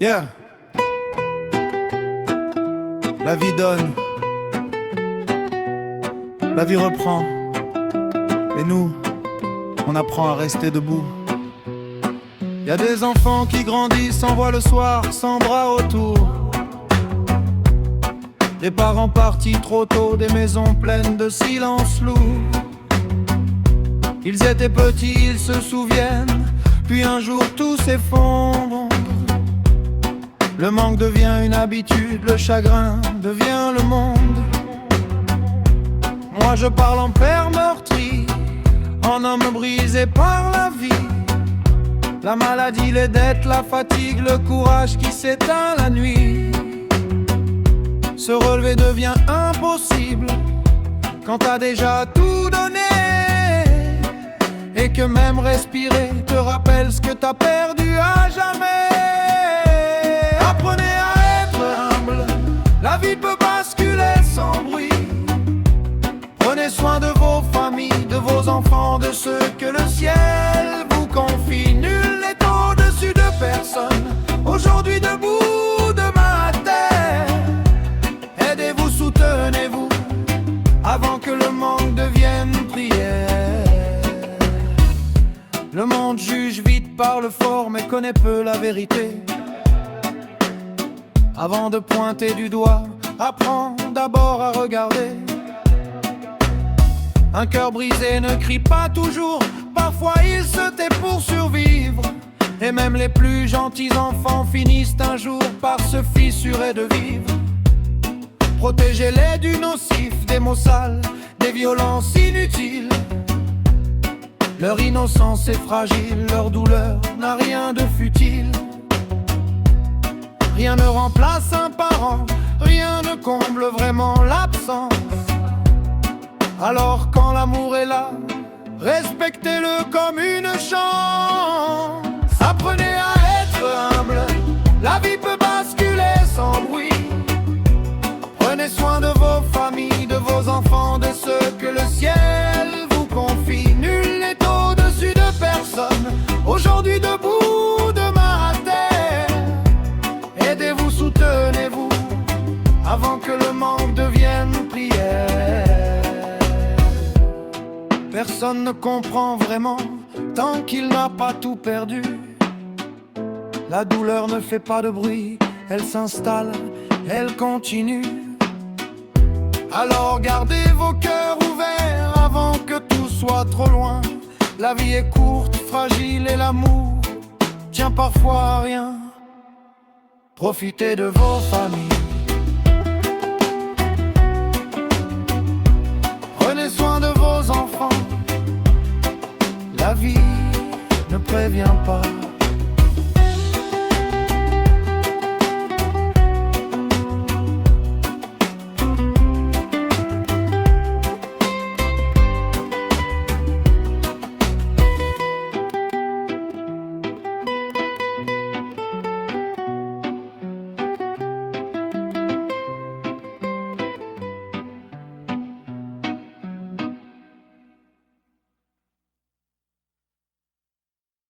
Yeah. La vie donne, la vie reprend, et nous, on apprend à rester debout. Y a des enfants qui grandissent, s'envoient le soir sans bras autour. Des parents partis trop tôt, des maisons pleines de silence lourd. Ils étaient petits, ils se souviennent, puis un jour tout s'effondre. Le manque devient une habitude, le chagrin devient le monde. Moi je parle en père meurtri, en homme brisé par la vie. La maladie, les dettes, la fatigue, le courage qui s'éteint la nuit. Se relever devient impossible quand t'as déjà tout donné, et que même respirer te rappelle ce que t'as perdu à jamais. Apprenez à être humble, la vie peut basculer sans bruit. Prenez soin de vos familles, de vos enfants, de ceux que le ciel vous confie. Nul n'est au-dessus de personne, aujourd'hui debout, demain à terre. Aidez-vous, soutenez-vous, avant que le manque devienne prière. Le monde juge vite, parle fort, mais connaît peu la vérité. Avant de pointer du doigt, apprends d'abord à regarder. Un cœur brisé ne crie pas toujours, parfois il se tait pour survivre. Et même les plus gentils enfants finissent un jour par se fissurer de vivre. Protégez-les du nocif, des mots sales, des violences inutiles. Leur innocence est fragile, leur douleur n'a rien de futile. Rien ne remplace un parent, rien ne comble vraiment l'absence. Alors quand l'amour est là, respectez-le comme une chance. Apprenez à être humble, la vie peut basculer sans bruit. Prenez soin de vos familles, de vos enfants, de ceux que le ciel vous confie. Nul n'est au-dessus de personne, aujourd'hui debout, demain à terre. Aidez-vous, soutenez-vous, avant que le manque devienne prière. Personne ne comprend vraiment tant qu'il n'a pas tout perdu. La douleur ne fait pas de bruit, elle s'installe, elle continue. Alors gardez vos cœurs ouverts avant que tout soit trop loin. La vie est courte, fragile et l'amour tient parfois à rien. Profitez de vos familles, prenez soin de vos enfants. La vie ne prévient pas.